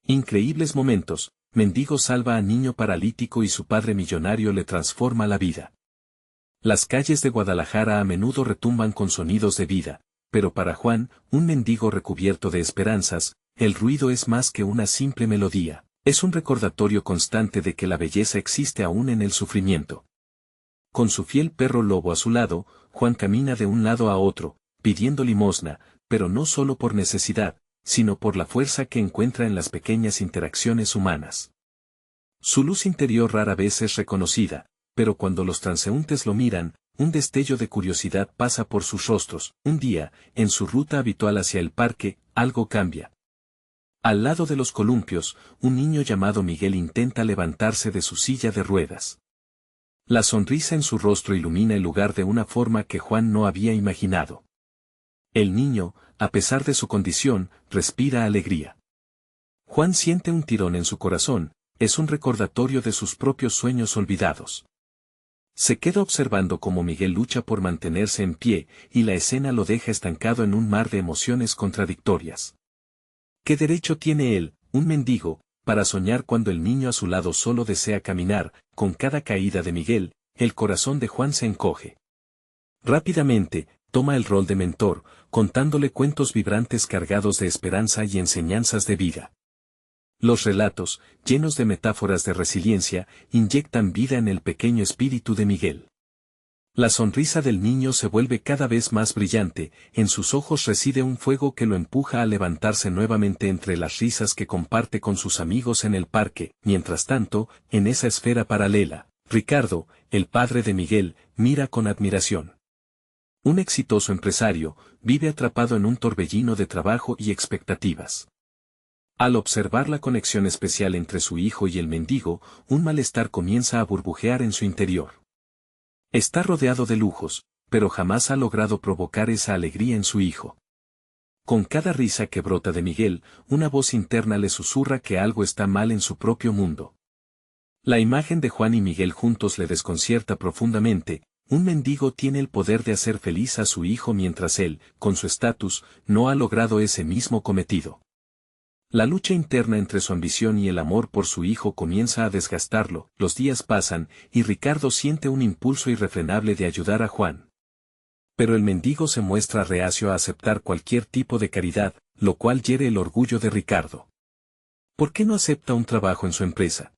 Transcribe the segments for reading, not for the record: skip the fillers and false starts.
Increíbles momentos, mendigo salva a niño paralítico y su padre millonario le transforma la vida. Las calles de Guadalajara a menudo retumban con sonidos de vida, pero para Juan, un mendigo recubierto de esperanzas, el ruido es más que una simple melodía, es un recordatorio constante de que la belleza existe aún en el sufrimiento. Con su fiel perro lobo a su lado, Juan camina de un lado a otro, pidiendo limosna, pero no solo por necesidad, sino por la fuerza que encuentra en las pequeñas interacciones humanas. Su luz interior rara vez es reconocida, pero cuando los transeúntes lo miran, un destello de curiosidad pasa por sus rostros. Un día, en su ruta habitual hacia el parque, algo cambia. Al lado de los columpios, un niño llamado Miguel intenta levantarse de su silla de ruedas. La sonrisa en su rostro ilumina el lugar de una forma que Juan no había imaginado. El niño, a pesar de su condición, respira alegría. Juan siente un tirón en su corazón, es un recordatorio de sus propios sueños olvidados. Se queda observando cómo Miguel lucha por mantenerse en pie, y la escena lo deja estancado en un mar de emociones contradictorias. ¿Qué derecho tiene él, un mendigo, para soñar cuando el niño a su lado solo desea caminar? Con cada caída de Miguel, el corazón de Juan se encoge. Rápidamente, toma el rol de mentor, contándole cuentos vibrantes cargados de esperanza y enseñanzas de vida. Los relatos, llenos de metáforas de resiliencia, inyectan vida en el pequeño espíritu de Miguel. La sonrisa del niño se vuelve cada vez más brillante, en sus ojos reside un fuego que lo empuja a levantarse nuevamente entre las risas que comparte con sus amigos en el parque. Mientras tanto, en esa esfera paralela, Ricardo, el padre de Miguel, mira con admiración. Un exitoso empresario, vive atrapado en un torbellino de trabajo y expectativas. Al observar la conexión especial entre su hijo y el mendigo, un malestar comienza a burbujear en su interior. Está rodeado de lujos, pero jamás ha logrado provocar esa alegría en su hijo. Con cada risa que brota de Miguel, una voz interna le susurra que algo está mal en su propio mundo. La imagen de Juan y Miguel juntos le desconcierta profundamente. Un mendigo tiene el poder de hacer feliz a su hijo mientras él, con su estatus, no ha logrado ese mismo cometido. La lucha interna entre su ambición y el amor por su hijo comienza a desgastarlo. Los días pasan, y Ricardo siente un impulso irrefrenable de ayudar a Juan. Pero el mendigo se muestra reacio a aceptar cualquier tipo de caridad, lo cual hiere el orgullo de Ricardo. ¿Por qué no acepta un trabajo en su empresa?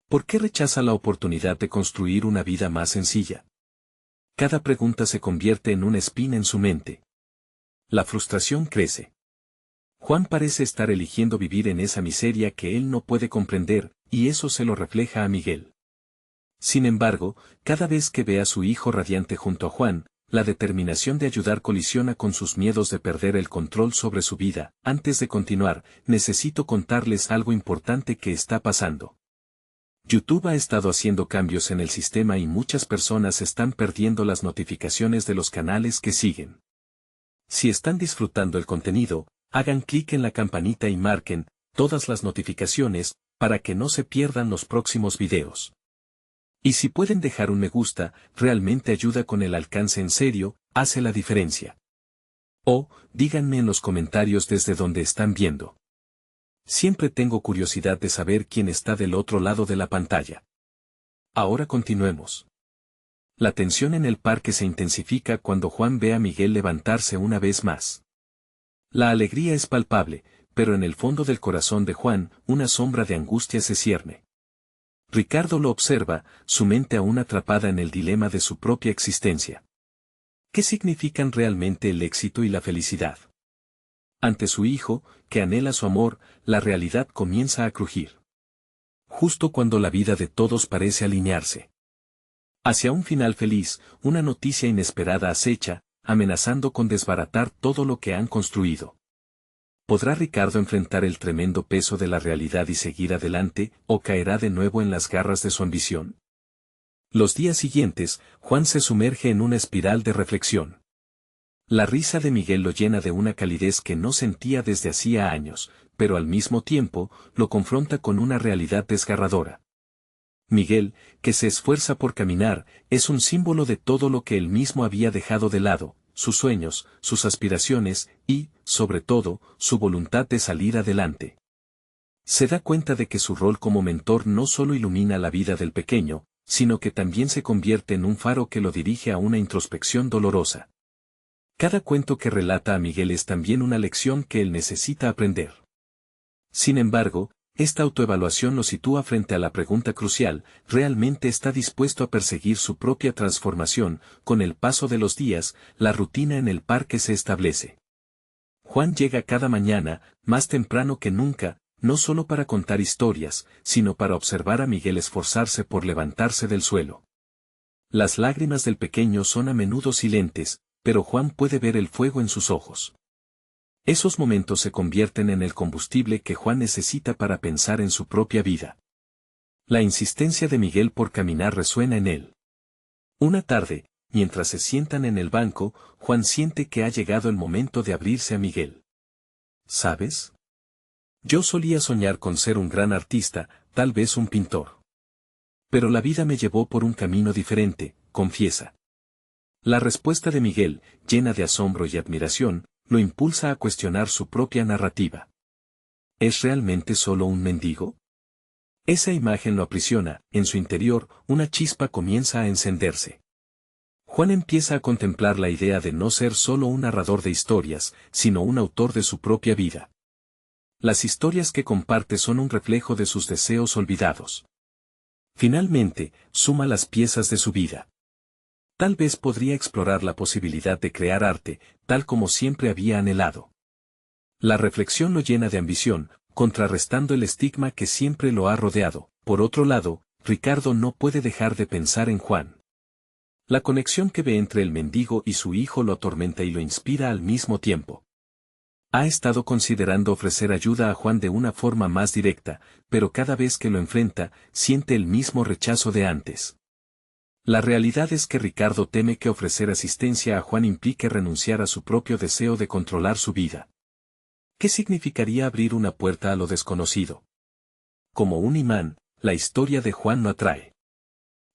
¿Por qué rechaza la oportunidad de construir una vida más sencilla? Cada pregunta se convierte en una espina en su mente. La frustración crece. Juan parece estar eligiendo vivir en esa miseria que él no puede comprender, y eso se lo refleja a Miguel. Sin embargo, cada vez que ve a su hijo radiante junto a Juan, la determinación de ayudar colisiona con sus miedos de perder el control sobre su vida. Antes de continuar, necesito contarles algo importante que está pasando. YouTube ha estado haciendo cambios en el sistema y muchas personas están perdiendo las notificaciones de los canales que siguen. Si están disfrutando el contenido, hagan clic en la campanita y marquen todas las notificaciones para que no se pierdan los próximos videos. Y si pueden dejar un me gusta, realmente ayuda con el alcance en serio, hace la diferencia. O, díganme en los comentarios desde donde están viendo. Siempre tengo curiosidad de saber quién está del otro lado de la pantalla. Ahora continuemos. La tensión en el parque se intensifica cuando Juan ve a Miguel levantarse una vez más. La alegría es palpable, pero en el fondo del corazón de Juan, una sombra de angustia se cierne. Ricardo lo observa, su mente aún atrapada en el dilema de su propia existencia. ¿Qué significan realmente el éxito y la felicidad? Ante su hijo, que anhela su amor, la realidad comienza a crujir. Justo cuando la vida de todos parece alinearse hacia un final feliz, una noticia inesperada acecha, amenazando con desbaratar todo lo que han construido. ¿Podrá Ricardo enfrentar el tremendo peso de la realidad y seguir adelante, o caerá de nuevo en las garras de su ambición? Los días siguientes, Juan se sumerge en una espiral de reflexión. La risa de Miguel lo llena de una calidez que no sentía desde hacía años, pero al mismo tiempo, lo confronta con una realidad desgarradora. Miguel, que se esfuerza por caminar, es un símbolo de todo lo que él mismo había dejado de lado, sus sueños, sus aspiraciones y, sobre todo, su voluntad de salir adelante. Se da cuenta de que su rol como mentor no solo ilumina la vida del pequeño, sino que también se convierte en un faro que lo dirige a una introspección dolorosa. Cada cuento que relata a Miguel es también una lección que él necesita aprender. Sin embargo, esta autoevaluación lo sitúa frente a la pregunta crucial: ¿realmente está dispuesto a perseguir su propia transformación? Con el paso de los días, la rutina en el parque se establece. Juan llega cada mañana, más temprano que nunca, no solo para contar historias, sino para observar a Miguel esforzarse por levantarse del suelo. Las lágrimas del pequeño son a menudo silentes, pero Juan puede ver el fuego en sus ojos. Esos momentos se convierten en el combustible que Juan necesita para pensar en su propia vida. La insistencia de Miguel por caminar resuena en él. Una tarde, mientras se sientan en el banco, Juan siente que ha llegado el momento de abrirse a Miguel. ¿Sabes? Yo solía soñar con ser un gran artista, tal vez un pintor. Pero la vida me llevó por un camino diferente, confiesa. La respuesta de Miguel, llena de asombro y admiración, lo impulsa a cuestionar su propia narrativa. ¿Es realmente solo un mendigo? Esa imagen lo aprisiona. En su interior, una chispa comienza a encenderse. Juan empieza a contemplar la idea de no ser solo un narrador de historias, sino un autor de su propia vida. Las historias que comparte son un reflejo de sus deseos olvidados. Finalmente, suma las piezas de su vida. Tal vez podría explorar la posibilidad de crear arte, tal como siempre había anhelado. La reflexión lo llena de ambición, contrarrestando el estigma que siempre lo ha rodeado. Por otro lado, Ricardo no puede dejar de pensar en Juan. La conexión que ve entre el mendigo y su hijo lo atormenta y lo inspira al mismo tiempo. Ha estado considerando ofrecer ayuda a Juan de una forma más directa, pero cada vez que lo enfrenta, siente el mismo rechazo de antes. La realidad es que Ricardo teme que ofrecer asistencia a Juan implique renunciar a su propio deseo de controlar su vida. ¿Qué significaría abrir una puerta a lo desconocido? Como un imán, la historia de Juan lo atrae.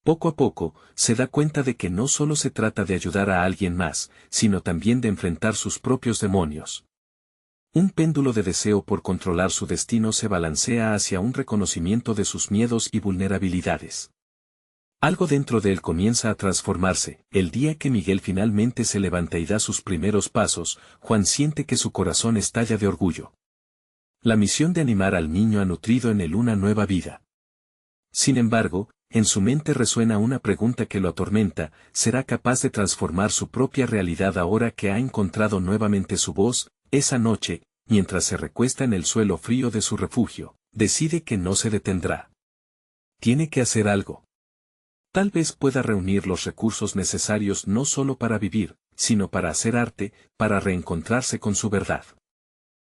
Poco a poco, se da cuenta de que no solo se trata de ayudar a alguien más, sino también de enfrentar sus propios demonios. Un péndulo de deseo por controlar su destino se balancea hacia un reconocimiento de sus miedos y vulnerabilidades. Algo dentro de él comienza a transformarse. El día que Miguel finalmente se levanta y da sus primeros pasos, Juan siente que su corazón estalla de orgullo. La misión de animar al niño ha nutrido en él una nueva vida. Sin embargo, en su mente resuena una pregunta que lo atormenta: ¿será capaz de transformar su propia realidad ahora que ha encontrado nuevamente su voz? Esa noche, mientras se recuesta en el suelo frío de su refugio, decide que no se detendrá. Tiene que hacer algo. Tal vez pueda reunir los recursos necesarios no solo para vivir, sino para hacer arte, para reencontrarse con su verdad.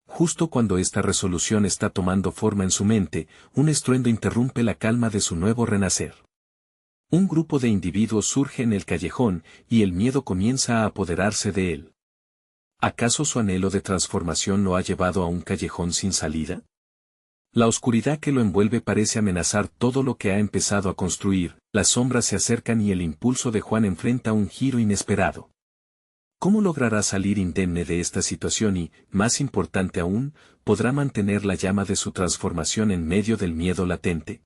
Justo cuando esta resolución está tomando forma en su mente, un estruendo interrumpe la calma de su nuevo renacer. Un grupo de individuos surge en el callejón, y el miedo comienza a apoderarse de él. ¿Acaso su anhelo de transformación lo ha llevado a un callejón sin salida? La oscuridad que lo envuelve parece amenazar todo lo que ha empezado a construir. Las sombras se acercan y el impulso de Juan enfrenta un giro inesperado. ¿Cómo logrará salir indemne de esta situación y, más importante aún, podrá mantener la llama de su transformación en medio del miedo latente?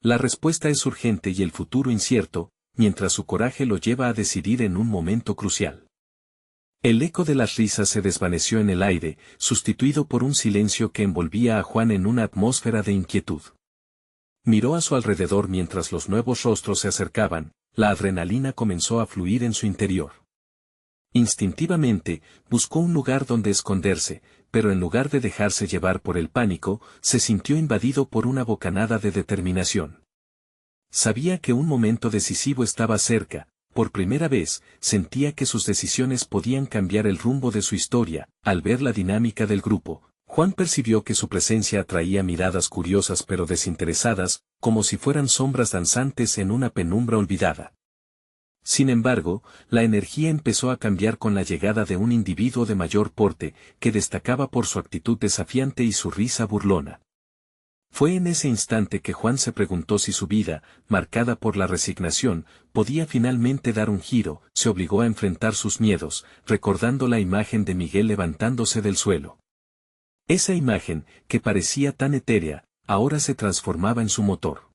La respuesta es urgente y el futuro incierto, mientras su coraje lo lleva a decidir en un momento crucial. El eco de las risas se desvaneció en el aire, sustituido por un silencio que envolvía a Juan en una atmósfera de inquietud. Miró a su alrededor mientras los nuevos rostros se acercaban. La adrenalina comenzó a fluir en su interior. Instintivamente, buscó un lugar donde esconderse, pero en lugar de dejarse llevar por el pánico, se sintió invadido por una bocanada de determinación. Sabía que un momento decisivo estaba cerca. Por primera vez, sentía que sus decisiones podían cambiar el rumbo de su historia. Al ver la dinámica del grupo, Juan percibió que su presencia atraía miradas curiosas pero desinteresadas, como si fueran sombras danzantes en una penumbra olvidada. Sin embargo, la energía empezó a cambiar con la llegada de un individuo de mayor porte, que destacaba por su actitud desafiante y su risa burlona. Fue en ese instante que Juan se preguntó si su vida, marcada por la resignación, podía finalmente dar un giro. Se obligó a enfrentar sus miedos, recordando la imagen de Miguel levantándose del suelo. Esa imagen, que parecía tan etérea, ahora se transformaba en su motor.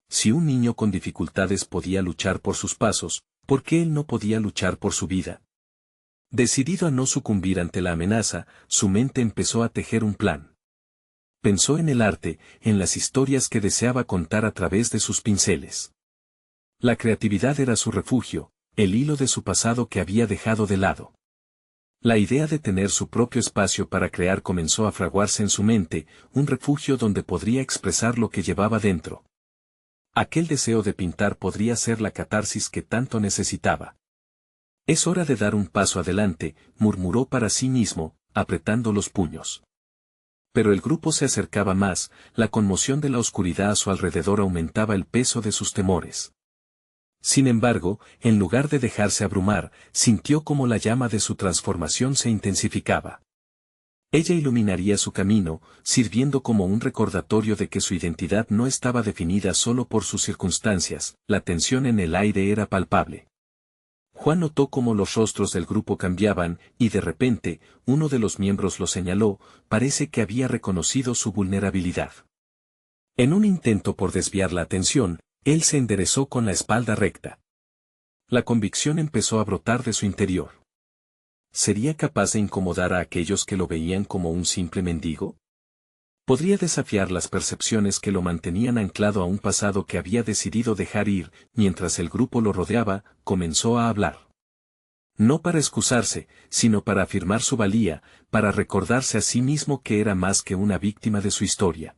Si un niño con dificultades podía luchar por sus pasos, ¿por qué él no podía luchar por su vida? Decidido a no sucumbir ante la amenaza, su mente empezó a tejer un plan. Pensó en el arte, en las historias que deseaba contar a través de sus pinceles. La creatividad era su refugio, el hilo de su pasado que había dejado de lado. La idea de tener su propio espacio para crear comenzó a fraguarse en su mente, un refugio donde podría expresar lo que llevaba dentro. Aquel deseo de pintar podría ser la catarsis que tanto necesitaba. Es hora de dar un paso adelante, murmuró para sí mismo, apretando los puños. Pero el grupo se acercaba más, la conmoción de la oscuridad a su alrededor aumentaba el peso de sus temores. Sin embargo, en lugar de dejarse abrumar, sintió como la llama de su transformación se intensificaba. Ella iluminaría su camino, sirviendo como un recordatorio de que su identidad no estaba definida solo por sus circunstancias, la tensión en el aire era palpable. Juan notó cómo los rostros del grupo cambiaban, y de repente, uno de los miembros lo señaló, parece que había reconocido su vulnerabilidad. En un intento por desviar la atención, él se enderezó con la espalda recta. La convicción empezó a brotar de su interior. ¿Sería capaz de incomodar a aquellos que lo veían como un simple mendigo? ¿Podría desafiar las percepciones que lo mantenían anclado a un pasado que había decidido dejar ir? Mientras el grupo lo rodeaba, comenzó a hablar. No para excusarse, sino para afirmar su valía, para recordarse a sí mismo que era más que una víctima de su historia.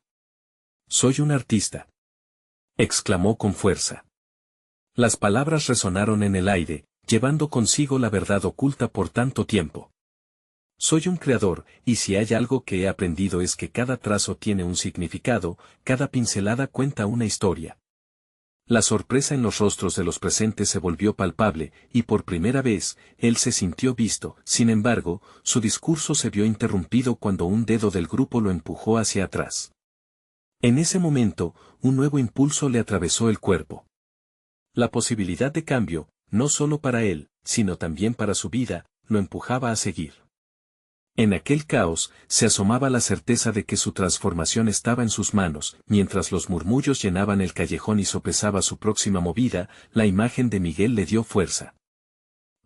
«Soy un artista», exclamó con fuerza. Las palabras resonaron en el aire, llevando consigo la verdad oculta por tanto tiempo. Soy un creador, y si hay algo que he aprendido es que cada trazo tiene un significado, cada pincelada cuenta una historia. La sorpresa en los rostros de los presentes se volvió palpable, y por primera vez, él se sintió visto. Sin embargo, su discurso se vio interrumpido cuando un dedo del grupo lo empujó hacia atrás. En ese momento, un nuevo impulso le atravesó el cuerpo. La posibilidad de cambio, no solo para él, sino también para su vida, lo empujaba a seguir. En aquel caos, se asomaba la certeza de que su transformación estaba en sus manos. Mientras los murmullos llenaban el callejón y sopesaba su próxima movida, la imagen de Miguel le dio fuerza.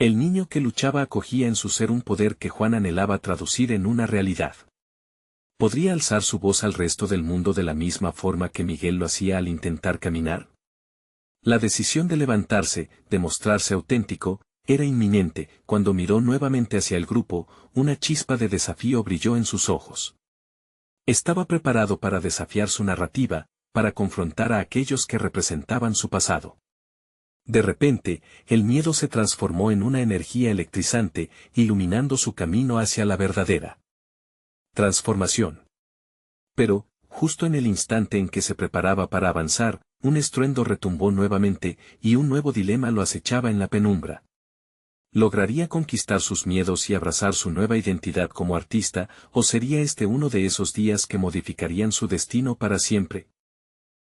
El niño que luchaba acogía en su ser un poder que Juan anhelaba traducir en una realidad. ¿Podría alzar su voz al resto del mundo de la misma forma que Miguel lo hacía al intentar caminar? La decisión de levantarse, de mostrarse auténtico, era inminente. Cuando miró nuevamente hacia el grupo, una chispa de desafío brilló en sus ojos. Estaba preparado para desafiar su narrativa, para confrontar a aquellos que representaban su pasado. De repente, el miedo se transformó en una energía electrizante, iluminando su camino hacia la verdadera transformación. Pero, justo en el instante en que se preparaba para avanzar, un estruendo retumbó nuevamente, y un nuevo dilema lo acechaba en la penumbra. ¿Lograría conquistar sus miedos y abrazar su nueva identidad como artista, o sería este uno de esos días que modificarían su destino para siempre?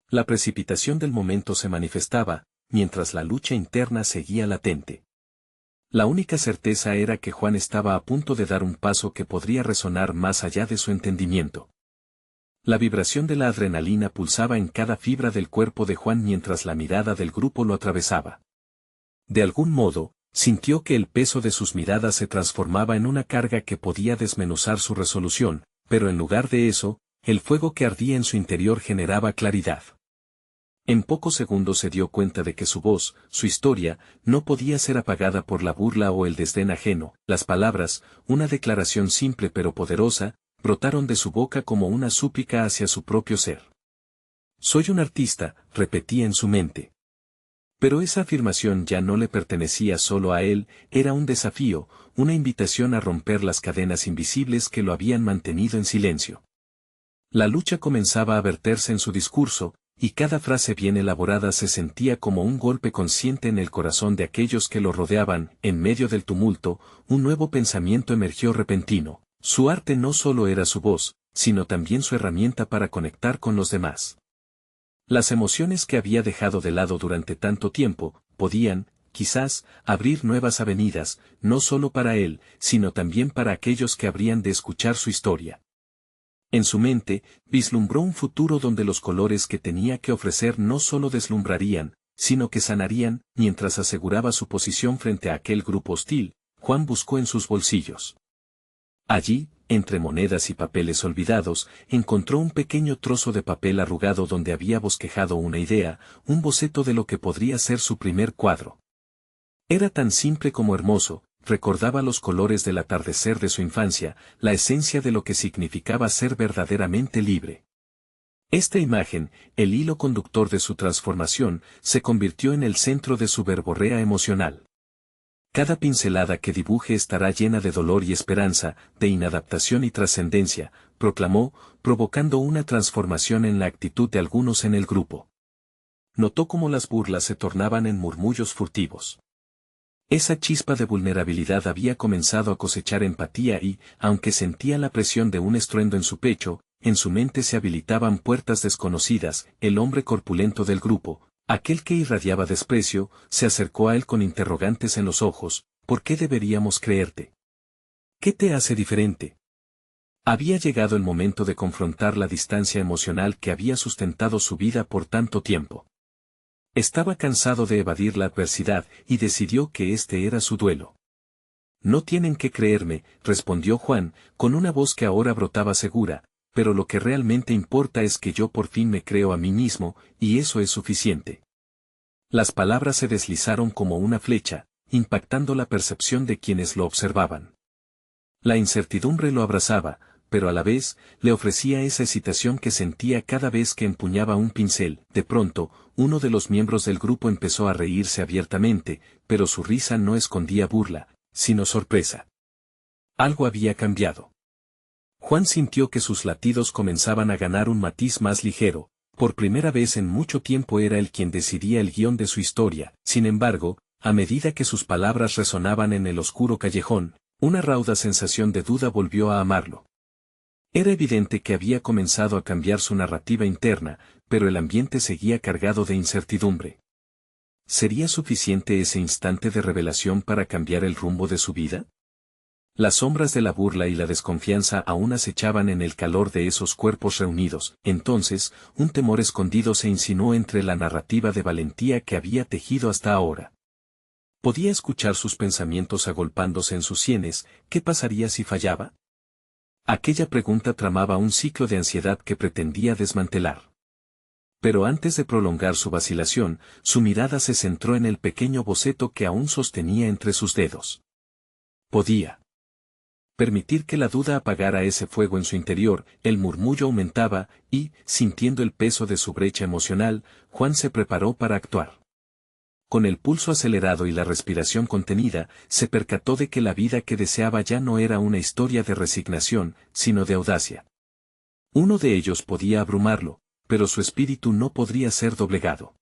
La precipitación del momento se manifestaba, mientras la lucha interna seguía latente. La única certeza era que Juan estaba a punto de dar un paso que podría resonar más allá de su entendimiento. La vibración de la adrenalina pulsaba en cada fibra del cuerpo de Juan mientras la mirada del grupo lo atravesaba. De algún modo, sintió que el peso de sus miradas se transformaba en una carga que podía desmenuzar su resolución, pero en lugar de eso, el fuego que ardía en su interior generaba claridad. En pocos segundos se dio cuenta de que su voz, su historia, no podía ser apagada por la burla o el desdén ajeno. Las palabras, una declaración simple pero poderosa, brotaron de su boca como una súplica hacia su propio ser. «Soy un artista», repetía en su mente. Pero esa afirmación ya no le pertenecía solo a él, era un desafío, una invitación a romper las cadenas invisibles que lo habían mantenido en silencio. La lucha comenzaba a verterse en su discurso, y cada frase bien elaborada se sentía como un golpe consciente en el corazón de aquellos que lo rodeaban. En medio del tumulto, un nuevo pensamiento emergió repentino. Su arte no solo era su voz, sino también su herramienta para conectar con los demás. Las emociones que había dejado de lado durante tanto tiempo, podían, quizás, abrir nuevas avenidas, no solo para él, sino también para aquellos que habrían de escuchar su historia. En su mente, vislumbró un futuro donde los colores que tenía que ofrecer no solo deslumbrarían, sino que sanarían. Mientras aseguraba su posición frente a aquel grupo hostil, Juan buscó en sus bolsillos. Allí, entre monedas y papeles olvidados, encontró un pequeño trozo de papel arrugado donde había bosquejado una idea, un boceto de lo que podría ser su primer cuadro. Era tan simple como hermoso, recordaba los colores del atardecer de su infancia, la esencia de lo que significaba ser verdaderamente libre. Esta imagen, el hilo conductor de su transformación, se convirtió en el centro de su verborrea emocional. Cada pincelada que dibuje estará llena de dolor y esperanza, de inadaptación y trascendencia, proclamó, provocando una transformación en la actitud de algunos en el grupo. Notó cómo las burlas se tornaban en murmullos furtivos. Esa chispa de vulnerabilidad había comenzado a cosechar empatía y, aunque sentía la presión de un estruendo en su pecho, en su mente se habilitaban puertas desconocidas. El hombre corpulento del grupo, aquel que irradiaba desprecio, se acercó a él con interrogantes en los ojos. ¿Por qué deberíamos creerte? ¿Qué te hace diferente? Había llegado el momento de confrontar la distancia emocional que había sustentado su vida por tanto tiempo. Estaba cansado de evadir la adversidad y decidió que este era su duelo. No tienen que creerme, respondió Juan, con una voz que ahora brotaba segura, pero lo que realmente importa es que yo por fin me creo a mí mismo, y eso es suficiente. Las palabras se deslizaron como una flecha, impactando la percepción de quienes lo observaban. La incertidumbre lo abrazaba, pero a la vez, le ofrecía esa excitación que sentía cada vez que empuñaba un pincel. De pronto, uno de los miembros del grupo empezó a reírse abiertamente, pero su risa no escondía burla, sino sorpresa. Algo había cambiado. Juan sintió que sus latidos comenzaban a ganar un matiz más ligero. Por primera vez en mucho tiempo era él quien decidía el guión de su historia. Sin embargo, a medida que sus palabras resonaban en el oscuro callejón, una rauda sensación de duda volvió a amarlo. Era evidente que había comenzado a cambiar su narrativa interna, pero el ambiente seguía cargado de incertidumbre. ¿Sería suficiente ese instante de revelación para cambiar el rumbo de su vida? Las sombras de la burla y la desconfianza aún acechaban en el calor de esos cuerpos reunidos. Entonces, un temor escondido se insinuó entre la narrativa de valentía que había tejido hasta ahora. Podía escuchar sus pensamientos agolpándose en sus sienes. ¿Qué pasaría si fallaba? Aquella pregunta tramaba un ciclo de ansiedad que pretendía desmantelar. Pero antes de prolongar su vacilación, su mirada se centró en el pequeño boceto que aún sostenía entre sus dedos. Podía permitir que la duda apagara ese fuego en su interior. El murmullo aumentaba, y, sintiendo el peso de su brecha emocional, Juan se preparó para actuar. Con el pulso acelerado y la respiración contenida, se percató de que la vida que deseaba ya no era una historia de resignación, sino de audacia. Uno de ellos podía abrumarlo, pero su espíritu no podría ser doblegado.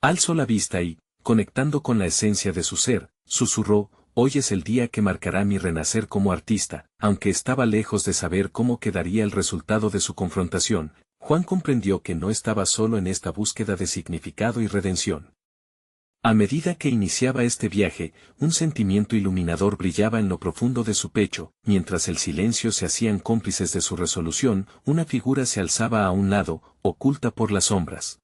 Alzó la vista y, conectando con la esencia de su ser, susurró: «Hoy es el día que marcará mi renacer como artista». Aunque estaba lejos de saber cómo quedaría el resultado de su confrontación, Juan comprendió que no estaba solo en esta búsqueda de significado y redención. A medida que iniciaba este viaje, un sentimiento iluminador brillaba en lo profundo de su pecho. Mientras el silencio se hacían cómplices de su resolución, una figura se alzaba a un lado, oculta por las sombras.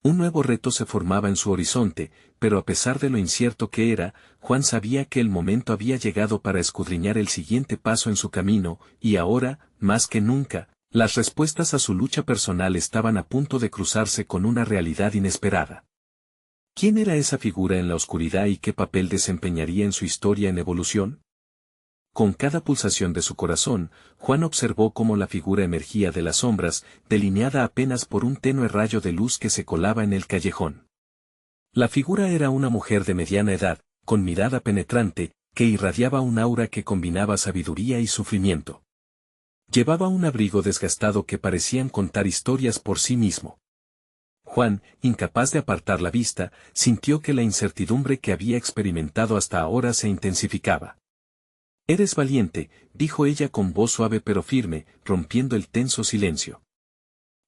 Un nuevo reto se formaba en su horizonte, pero a pesar de lo incierto que era, Juan sabía que el momento había llegado para escudriñar el siguiente paso en su camino, y ahora, más que nunca, las respuestas a su lucha personal estaban a punto de cruzarse con una realidad inesperada. ¿Quién era esa figura en la oscuridad y qué papel desempeñaría en su historia en evolución? Con cada pulsación de su corazón, Juan observó cómo la figura emergía de las sombras, delineada apenas por un tenue rayo de luz que se colaba en el callejón. La figura era una mujer de mediana edad, con mirada penetrante, que irradiaba un aura que combinaba sabiduría y sufrimiento. Llevaba un abrigo desgastado que parecían contar historias por sí mismo. Juan, incapaz de apartar la vista, sintió que la incertidumbre que había experimentado hasta ahora se intensificaba. «Eres valiente», dijo ella con voz suave pero firme, rompiendo el tenso silencio.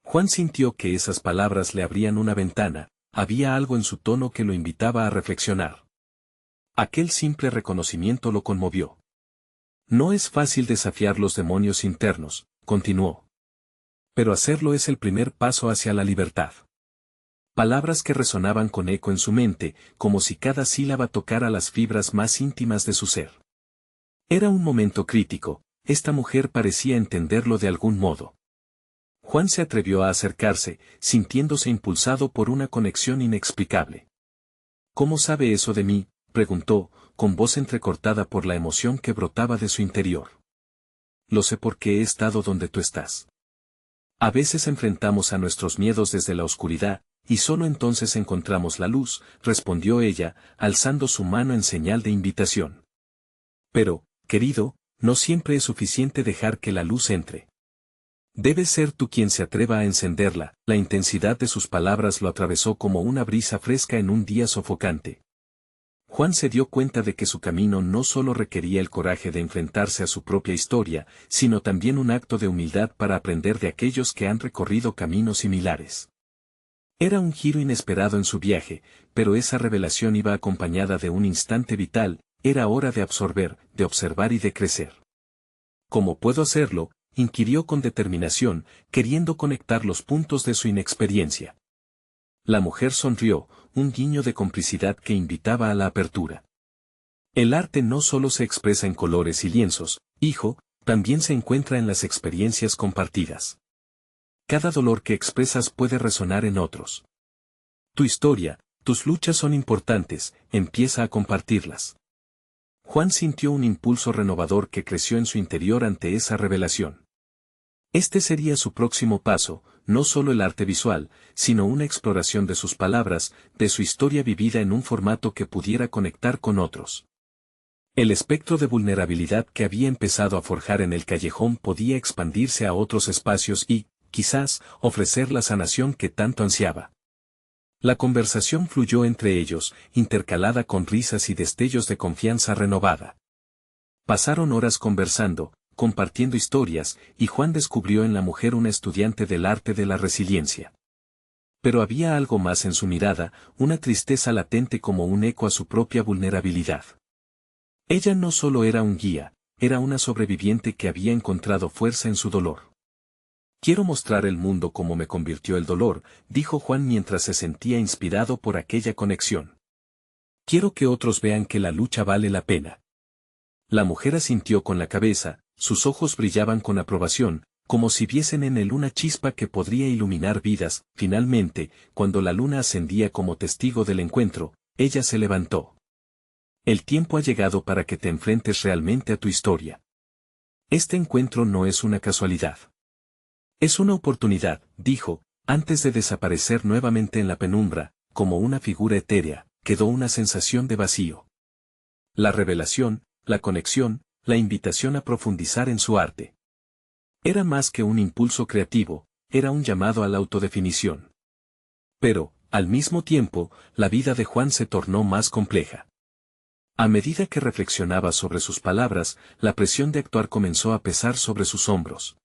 Juan sintió que esas palabras le abrían una ventana. Había algo en su tono que lo invitaba a reflexionar. Aquel simple reconocimiento lo conmovió. «No es fácil desafiar los demonios internos», continuó. Pero hacerlo es el primer paso hacia la libertad. Palabras que resonaban con eco en su mente, como si cada sílaba tocara las fibras más íntimas de su ser. Era un momento crítico, esta mujer parecía entenderlo de algún modo. Juan se atrevió a acercarse, sintiéndose impulsado por una conexión inexplicable. ¿Cómo sabe eso de mí?, preguntó, con voz entrecortada por la emoción que brotaba de su interior. Lo sé porque he estado donde tú estás. A veces enfrentamos a nuestros miedos desde la oscuridad, y solo entonces encontramos la luz, respondió ella, alzando su mano en señal de invitación. Pero, querido, no siempre es suficiente dejar que la luz entre. Debes ser tú quien se atreva a encenderla. La intensidad de sus palabras lo atravesó como una brisa fresca en un día sofocante. Juan se dio cuenta de que su camino no solo requería el coraje de enfrentarse a su propia historia, sino también un acto de humildad para aprender de aquellos que han recorrido caminos similares. Era un giro inesperado en su viaje, pero esa revelación iba acompañada de un instante vital. Era hora de absorber, de observar y de crecer. ¿Cómo puedo hacerlo?, inquirió con determinación, queriendo conectar los puntos de su inexperiencia. La mujer sonrió, un guiño de complicidad que invitaba a la apertura. El arte no solo se expresa en colores y lienzos, hijo, también se encuentra en las experiencias compartidas. Cada dolor que expresas puede resonar en otros. Tu historia, tus luchas son importantes, empieza a compartirlas. Juan sintió un impulso renovador que creció en su interior ante esa revelación. Este sería su próximo paso, no solo el arte visual, sino una exploración de sus palabras, de su historia vivida en un formato que pudiera conectar con otros. El espectro de vulnerabilidad que había empezado a forjar en el callejón podía expandirse a otros espacios y, quizás, ofrecer la sanación que tanto ansiaba. La conversación fluyó entre ellos, intercalada con risas y destellos de confianza renovada. Pasaron horas conversando, compartiendo historias, y Juan descubrió en la mujer una estudiante del arte de la resiliencia. Pero había algo más en su mirada, una tristeza latente como un eco a su propia vulnerabilidad. Ella no solo era un guía, era una sobreviviente que había encontrado fuerza en su dolor. Quiero mostrar el mundo cómo me convirtió el dolor, dijo Juan mientras se sentía inspirado por aquella conexión. Quiero que otros vean que la lucha vale la pena. La mujer asintió con la cabeza, sus ojos brillaban con aprobación, como si viesen en él una chispa que podría iluminar vidas. Finalmente, cuando la luna ascendía como testigo del encuentro, ella se levantó. El tiempo ha llegado para que te enfrentes realmente a tu historia. Este encuentro no es una casualidad. Es una oportunidad, dijo, antes de desaparecer nuevamente en la penumbra, como una figura etérea, quedó una sensación de vacío. La revelación, la conexión, la invitación a profundizar en su arte. Era más que un impulso creativo, era un llamado a la autodefinición. Pero, al mismo tiempo, la vida de Juan se tornó más compleja. A medida que reflexionaba sobre sus palabras, la presión de actuar comenzó a pesar sobre sus hombros.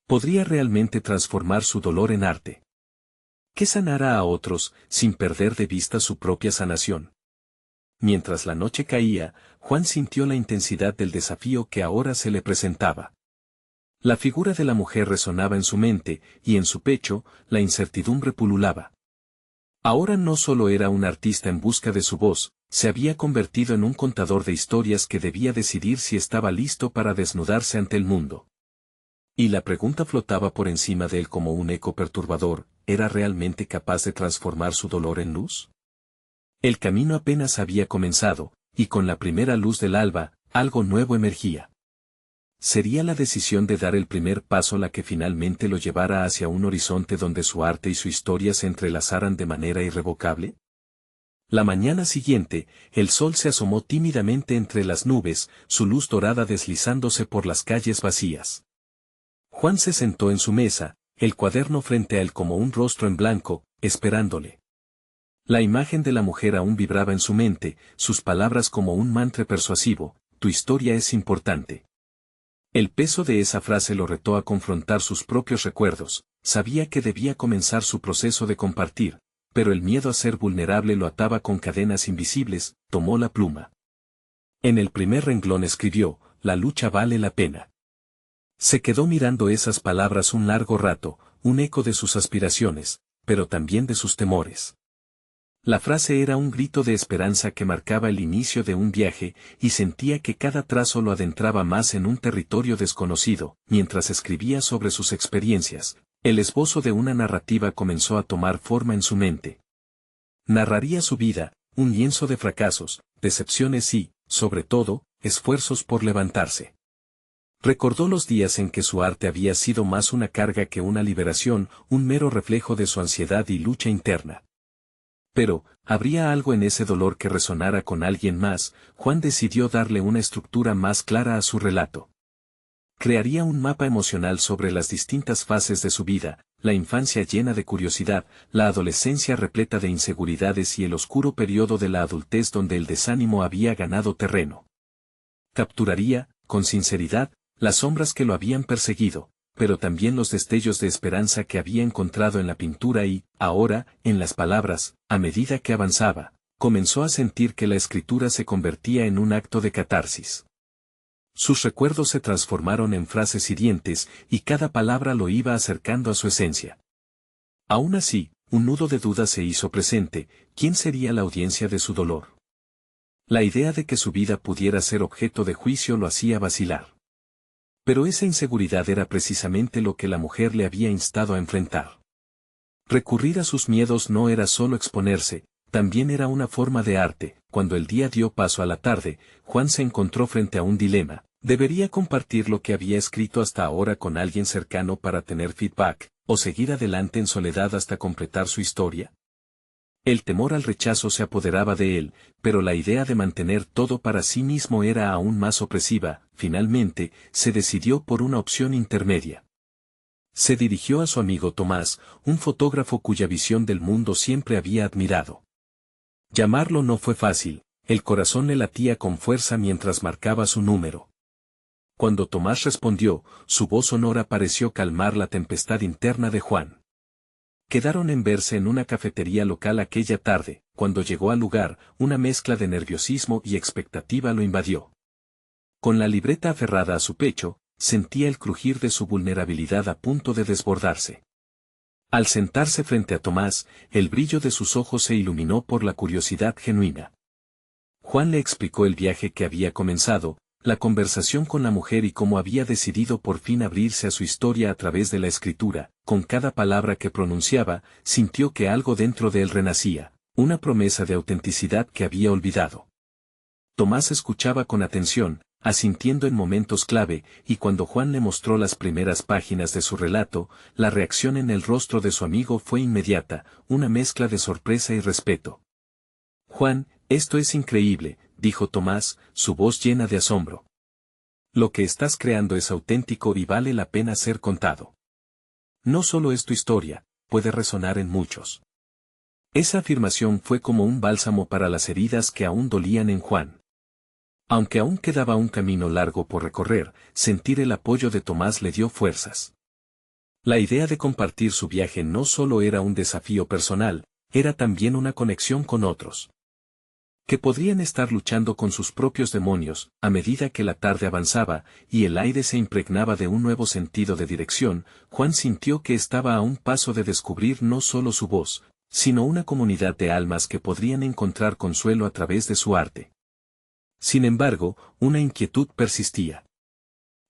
¿Podría realmente transformar su dolor en arte? ¿Qué sanara a otros, sin perder de vista su propia sanación? Mientras la noche caía, Juan sintió la intensidad del desafío que ahora se le presentaba. La figura de la mujer resonaba en su mente, y en su pecho, la incertidumbre pululaba. Ahora no solo era un artista en busca de su voz, se había convertido en un contador de historias que debía decidir si estaba listo para desnudarse ante el mundo. Y la pregunta flotaba por encima de él como un eco perturbador, ¿era realmente capaz de transformar su dolor en luz? El camino apenas había comenzado, y con la primera luz del alba, algo nuevo emergía. ¿Sería la decisión de dar el primer paso la que finalmente lo llevara hacia un horizonte donde su arte y su historia se entrelazaran de manera irrevocable? La mañana siguiente, el sol se asomó tímidamente entre las nubes, su luz dorada deslizándose por las calles vacías. Juan se sentó en su mesa, el cuaderno frente a él como un rostro en blanco, esperándole. La imagen de la mujer aún vibraba en su mente, sus palabras como un mantra persuasivo, tu historia es importante. El peso de esa frase lo retó a confrontar sus propios recuerdos, sabía que debía comenzar su proceso de compartir, pero el miedo a ser vulnerable lo ataba con cadenas invisibles, tomó la pluma. En el primer renglón escribió, la lucha vale la pena. Se quedó mirando esas palabras un largo rato, un eco de sus aspiraciones, pero también de sus temores. La frase era un grito de esperanza que marcaba el inicio de un viaje, y sentía que cada trazo lo adentraba más en un territorio desconocido. Mientras escribía sobre sus experiencias, el esbozo de una narrativa comenzó a tomar forma en su mente. Narraría su vida, un lienzo de fracasos, decepciones y, sobre todo, esfuerzos por levantarse. Recordó los días en que su arte había sido más una carga que una liberación, un mero reflejo de su ansiedad y lucha interna. Pero, ¿habría algo en ese dolor que resonara con alguien más? Juan decidió darle una estructura más clara a su relato. Crearía un mapa emocional sobre las distintas fases de su vida, la infancia llena de curiosidad, la adolescencia repleta de inseguridades y el oscuro periodo de la adultez donde el desánimo había ganado terreno. Capturaría, con sinceridad, las sombras que lo habían perseguido, pero también los destellos de esperanza que había encontrado en la pintura y, ahora, en las palabras. A medida que avanzaba, comenzó a sentir que la escritura se convertía en un acto de catarsis. Sus recuerdos se transformaron en frases hirientes, y cada palabra lo iba acercando a su esencia. Aún así, un nudo de duda se hizo presente: ¿quién sería la audiencia de su dolor? La idea de que su vida pudiera ser objeto de juicio lo hacía vacilar. Pero esa inseguridad era precisamente lo que la mujer le había instado a enfrentar. Recurrir a sus miedos no era solo exponerse, también era una forma de arte. Cuando el día dio paso a la tarde, Juan se encontró frente a un dilema. ¿Debería compartir lo que había escrito hasta ahora con alguien cercano para tener feedback, o seguir adelante en soledad hasta completar su historia? El temor al rechazo se apoderaba de él, pero la idea de mantener todo para sí mismo era aún más opresiva. Finalmente, se decidió por una opción intermedia. Se dirigió a su amigo Tomás, un fotógrafo cuya visión del mundo siempre había admirado. Llamarlo no fue fácil, el corazón le latía con fuerza mientras marcaba su número. Cuando Tomás respondió, su voz sonora pareció calmar la tempestad interna de Juan. Quedaron en verse en una cafetería local aquella tarde. Cuando llegó al lugar, una mezcla de nerviosismo y expectativa lo invadió. Con la libreta aferrada a su pecho, sentía el crujir de su vulnerabilidad a punto de desbordarse. Al sentarse frente a Tomás, el brillo de sus ojos se iluminó por la curiosidad genuina. Juan le explicó el viaje que había comenzado, la conversación con la mujer y cómo había decidido por fin abrirse a su historia a través de la escritura. Con cada palabra que pronunciaba, sintió que algo dentro de él renacía, una promesa de autenticidad que había olvidado. Tomás escuchaba con atención, asintiendo en momentos clave, y cuando Juan le mostró las primeras páginas de su relato, la reacción en el rostro de su amigo fue inmediata, una mezcla de sorpresa y respeto. «Juan, esto es increíble», dijo Tomás, su voz llena de asombro. «Lo que estás creando es auténtico y vale la pena ser contado. No solo es tu historia, puede resonar en muchos». Esa afirmación fue como un bálsamo para las heridas que aún dolían en Juan. Aunque aún quedaba un camino largo por recorrer, sentir el apoyo de Tomás le dio fuerzas. La idea de compartir su viaje no solo era un desafío personal, era también una conexión con otros, que podrían estar luchando con sus propios demonios. A medida que la tarde avanzaba, y el aire se impregnaba de un nuevo sentido de dirección, Juan sintió que estaba a un paso de descubrir no solo su voz, sino una comunidad de almas que podrían encontrar consuelo a través de su arte. Sin embargo, una inquietud persistía.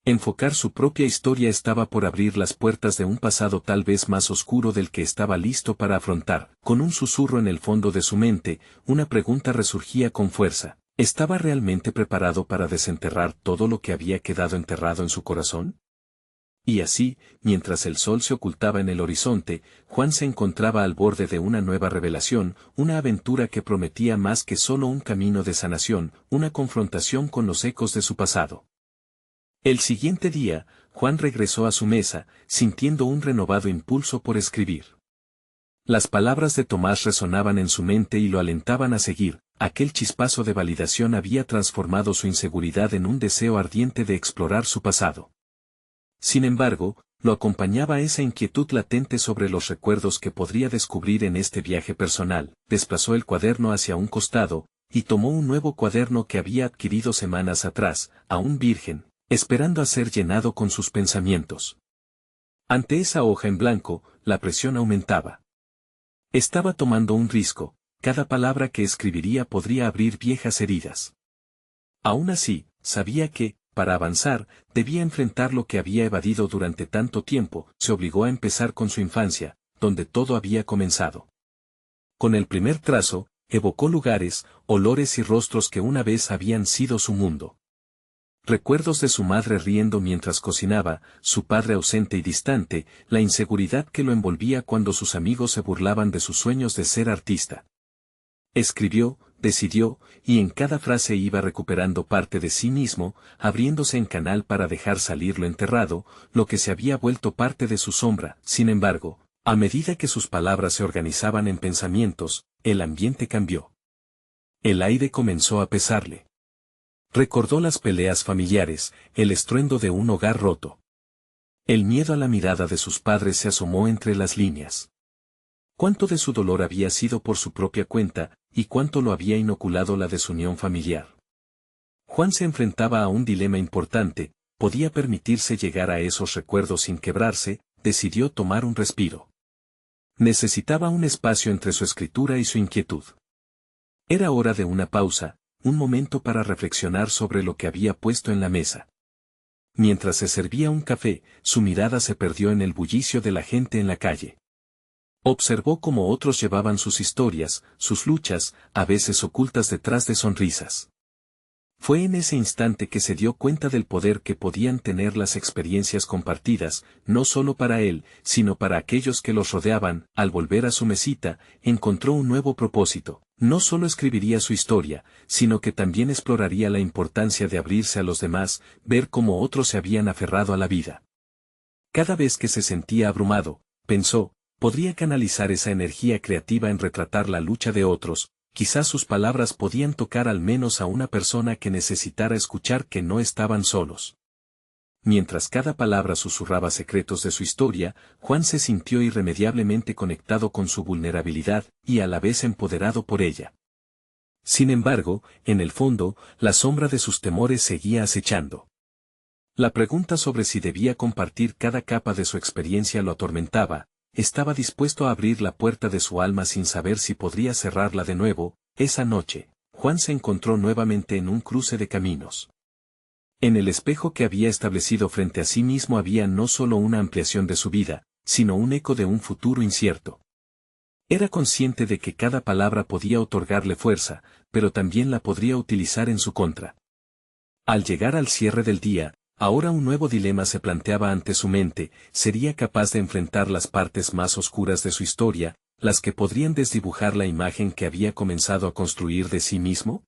Enfocar su propia historia estaba por abrir las puertas de un pasado tal vez más oscuro del que estaba listo para afrontar. Con un susurro en el fondo de su mente, una pregunta resurgía con fuerza: ¿estaba realmente preparado para desenterrar todo lo que había quedado enterrado en su corazón? Y así, mientras el sol se ocultaba en el horizonte, Juan se encontraba al borde de una nueva revelación, una aventura que prometía más que solo un camino de sanación, una confrontación con los ecos de su pasado. El siguiente día, Juan regresó a su mesa, sintiendo un renovado impulso por escribir. Las palabras de Tomás resonaban en su mente y lo alentaban a seguir. Aquel chispazo de validación había transformado su inseguridad en un deseo ardiente de explorar su pasado. Sin embargo, lo acompañaba esa inquietud latente sobre los recuerdos que podría descubrir en este viaje personal. Desplazó el cuaderno hacia un costado, y tomó un nuevo cuaderno que había adquirido semanas atrás, aún virgen, esperando a ser llenado con sus pensamientos. Ante esa hoja en blanco, la presión aumentaba. Estaba tomando un riesgo, cada palabra que escribiría podría abrir viejas heridas. Aún así, sabía que, para avanzar, debía enfrentar lo que había evadido durante tanto tiempo, se obligó a empezar con su infancia, donde todo había comenzado. Con el primer trazo, evocó lugares, olores y rostros que una vez habían sido su mundo. Recuerdos de su madre riendo mientras cocinaba, su padre ausente y distante, la inseguridad que lo envolvía cuando sus amigos se burlaban de sus sueños de ser artista. Escribió, decidió, y en cada frase iba recuperando parte de sí mismo, abriéndose en canal para dejar salir lo enterrado, lo que se había vuelto parte de su sombra. Sin embargo, a medida que sus palabras se organizaban en pensamientos, el ambiente cambió. El aire comenzó a pesarle. Recordó las peleas familiares, el estruendo de un hogar roto. El miedo a la mirada de sus padres se asomó entre las líneas. Cuánto de su dolor había sido por su propia cuenta, y cuánto lo había inoculado la desunión familiar. Juan se enfrentaba a un dilema importante, podía permitirse llegar a esos recuerdos sin quebrarse, decidió tomar un respiro. Necesitaba un espacio entre su escritura y su inquietud. Era hora de una pausa, un momento para reflexionar sobre lo que había puesto en la mesa. Mientras se servía un café, su mirada se perdió en el bullicio de la gente en la calle. Observó cómo otros llevaban sus historias, sus luchas, a veces ocultas detrás de sonrisas. Fue en ese instante que se dio cuenta del poder que podían tener las experiencias compartidas, no solo para él, sino para aquellos que los rodeaban. Al volver a su mesita, encontró un nuevo propósito. No solo escribiría su historia, sino que también exploraría la importancia de abrirse a los demás, ver cómo otros se habían aferrado a la vida. Cada vez que se sentía abrumado, pensó, podría canalizar esa energía creativa en retratar la lucha de otros. Quizás sus palabras podían tocar al menos a una persona que necesitara escuchar que no estaban solos. Mientras cada palabra susurraba secretos de su historia, Juan se sintió irremediablemente conectado con su vulnerabilidad, y a la vez empoderado por ella. Sin embargo, en el fondo, la sombra de sus temores seguía acechando. La pregunta sobre si debía compartir cada capa de su experiencia lo atormentaba. Estaba dispuesto a abrir la puerta de su alma sin saber si podría cerrarla de nuevo. Esa noche, Juan se encontró nuevamente en un cruce de caminos. En el espejo que había establecido frente a sí mismo había no solo una ampliación de su vida, sino un eco de un futuro incierto. Era consciente de que cada palabra podía otorgarle fuerza, pero también la podría utilizar en su contra. Al llegar al cierre del día, ahora un nuevo dilema se planteaba ante su mente. ¿Sería capaz de enfrentar las partes más oscuras de su historia, las que podrían desdibujar la imagen que había comenzado a construir de sí mismo?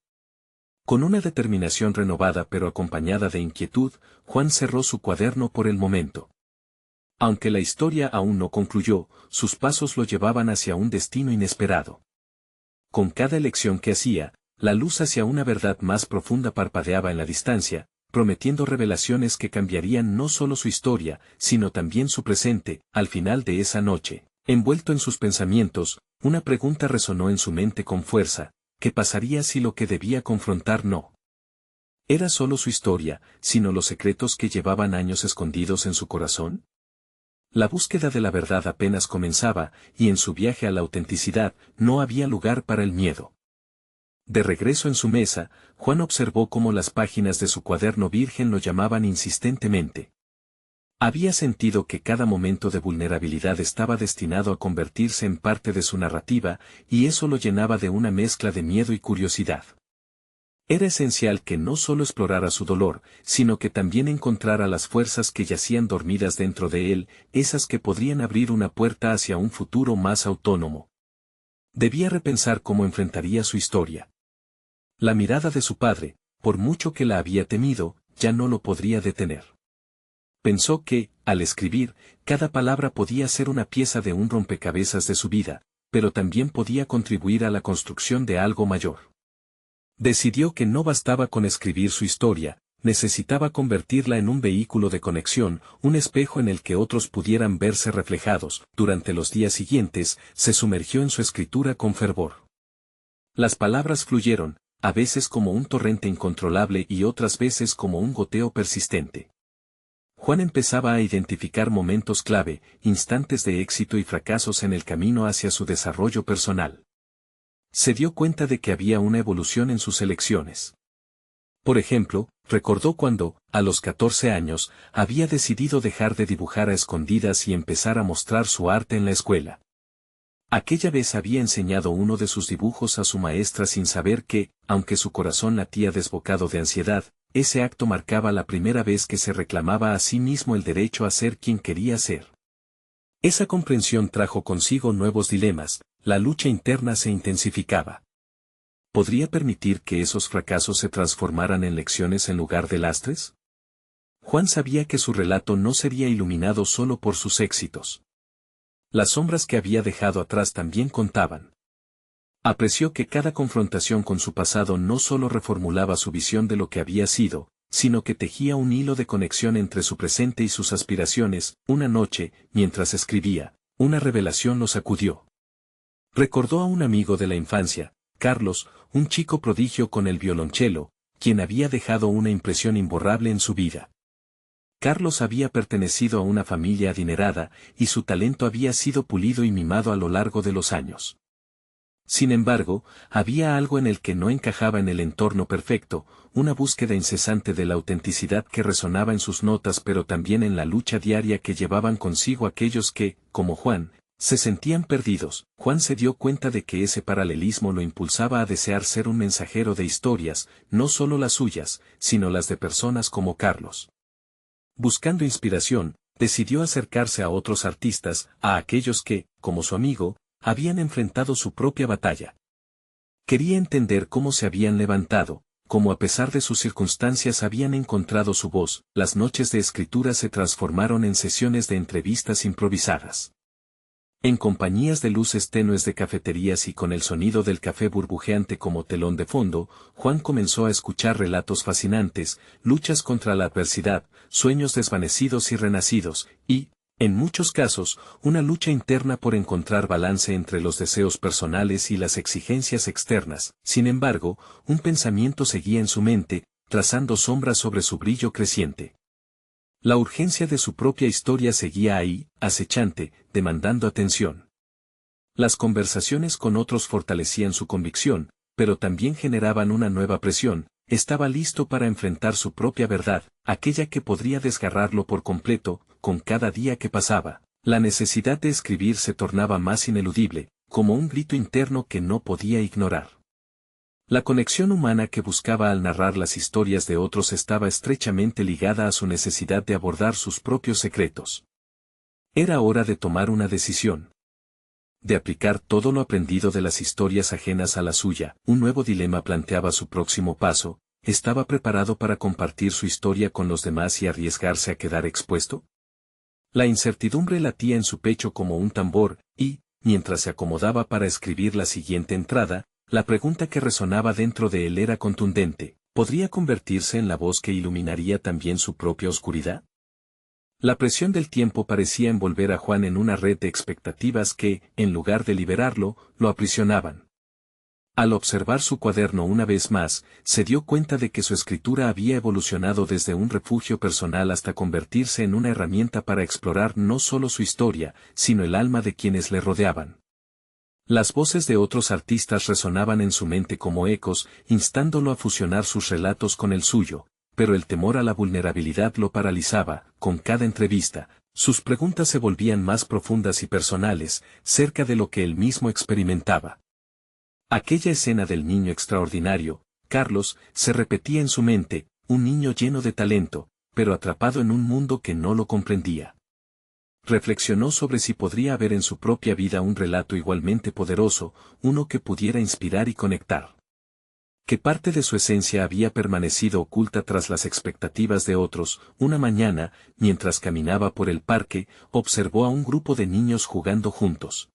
Con una determinación renovada pero acompañada de inquietud, Juan cerró su cuaderno por el momento. Aunque la historia aún no concluyó, sus pasos lo llevaban hacia un destino inesperado. Con cada elección que hacía, la luz hacia una verdad más profunda parpadeaba en la distancia, prometiendo revelaciones que cambiarían no solo su historia, sino también su presente. Al final de esa noche, envuelto en sus pensamientos, una pregunta resonó en su mente con fuerza: ¿qué pasaría si lo que debía confrontar no era solo su historia, sino los secretos que llevaban años escondidos en su corazón? La búsqueda de la verdad apenas comenzaba, y en su viaje a la autenticidad, no había lugar para el miedo. De regreso en su mesa, Juan observó cómo las páginas de su cuaderno virgen lo llamaban insistentemente. Había sentido que cada momento de vulnerabilidad estaba destinado a convertirse en parte de su narrativa, y eso lo llenaba de una mezcla de miedo y curiosidad. Era esencial que no solo explorara su dolor, sino que también encontrara las fuerzas que yacían dormidas dentro de él, esas que podrían abrir una puerta hacia un futuro más autónomo. Debía repensar cómo enfrentaría su historia. La mirada de su padre, por mucho que la había temido, ya no lo podría detener. Pensó que, al escribir, cada palabra podía ser una pieza de un rompecabezas de su vida, pero también podía contribuir a la construcción de algo mayor. Decidió que no bastaba con escribir su historia, necesitaba convertirla en un vehículo de conexión, un espejo en el que otros pudieran verse reflejados. Durante los días siguientes, se sumergió en su escritura con fervor. Las palabras fluyeron, a veces como un torrente incontrolable y otras veces como un goteo persistente. Juan empezaba a identificar momentos clave, instantes de éxito y fracasos en el camino hacia su desarrollo personal. Se dio cuenta de que había una evolución en sus elecciones. Por ejemplo, recordó cuando, a los 14 años, había decidido dejar de dibujar a escondidas y empezar a mostrar su arte en la escuela. Aquella vez había enseñado uno de sus dibujos a su maestra sin saber que, aunque su corazón latía desbocado de ansiedad, ese acto marcaba la primera vez que se reclamaba a sí mismo el derecho a ser quien quería ser. Esa comprensión trajo consigo nuevos dilemas, la lucha interna se intensificaba. ¿Podría permitir que esos fracasos se transformaran en lecciones en lugar de lastres? Juan sabía que su relato no sería iluminado solo por sus éxitos. Las sombras que había dejado atrás también contaban. Apreció que cada confrontación con su pasado no solo reformulaba su visión de lo que había sido, sino que tejía un hilo de conexión entre su presente y sus aspiraciones. Una noche, mientras escribía, una revelación lo sacudió. Recordó a un amigo de la infancia, Carlos, un chico prodigio con el violonchelo, quien había dejado una impresión imborrable en su vida. Carlos había pertenecido a una familia adinerada, y su talento había sido pulido y mimado a lo largo de los años. Sin embargo, había algo en el que no encajaba en el entorno perfecto, una búsqueda incesante de la autenticidad que resonaba en sus notas pero también en la lucha diaria que llevaban consigo aquellos que, como Juan, se sentían perdidos. Juan se dio cuenta de que ese paralelismo lo impulsaba a desear ser un mensajero de historias, no solo las suyas, sino las de personas como Carlos. Buscando inspiración, decidió acercarse a otros artistas, a aquellos que, como su amigo, habían enfrentado su propia batalla. Quería entender cómo se habían levantado, cómo a pesar de sus circunstancias habían encontrado su voz. Las noches de escritura se transformaron en sesiones de entrevistas improvisadas. En compañías de luces tenues de cafeterías y con el sonido del café burbujeante como telón de fondo, Juan comenzó a escuchar relatos fascinantes, luchas contra la adversidad, sueños desvanecidos y renacidos, y, en muchos casos, una lucha interna por encontrar balance entre los deseos personales y las exigencias externas. Sin embargo, un pensamiento seguía en su mente, trazando sombras sobre su brillo creciente. La urgencia de su propia historia seguía ahí, acechante, demandando atención. Las conversaciones con otros fortalecían su convicción, pero también generaban una nueva presión. Estaba listo para enfrentar su propia verdad, aquella que podría desgarrarlo por completo. Con cada día que pasaba, la necesidad de escribir se tornaba más ineludible, como un grito interno que no podía ignorar. La conexión humana que buscaba al narrar las historias de otros estaba estrechamente ligada a su necesidad de abordar sus propios secretos. Era hora de tomar una decisión. De aplicar todo lo aprendido de las historias ajenas a la suya. Un nuevo dilema planteaba su próximo paso. ¿Estaba preparado para compartir su historia con los demás y arriesgarse a quedar expuesto? La incertidumbre latía en su pecho como un tambor, y, mientras se acomodaba para escribir la siguiente entrada, la pregunta que resonaba dentro de él era contundente: ¿podría convertirse en la voz que iluminaría también su propia oscuridad? La presión del tiempo parecía envolver a Juan en una red de expectativas que, en lugar de liberarlo, lo aprisionaban. Al observar su cuaderno una vez más, se dio cuenta de que su escritura había evolucionado desde un refugio personal hasta convertirse en una herramienta para explorar no solo su historia, sino el alma de quienes le rodeaban. Las voces de otros artistas resonaban en su mente como ecos, instándolo a fusionar sus relatos con el suyo, pero el temor a la vulnerabilidad lo paralizaba. Con cada entrevista, sus preguntas se volvían más profundas y personales, cerca de lo que él mismo experimentaba. Aquella escena del niño extraordinario, Carlos, se repetía en su mente, un niño lleno de talento, pero atrapado en un mundo que no lo comprendía. Reflexionó sobre si podría haber en su propia vida un relato igualmente poderoso, uno que pudiera inspirar y conectar. ¿Qué parte de su esencia había permanecido oculta tras las expectativas de otros? Una mañana, mientras caminaba por el parque, observó a un grupo de niños jugando juntos.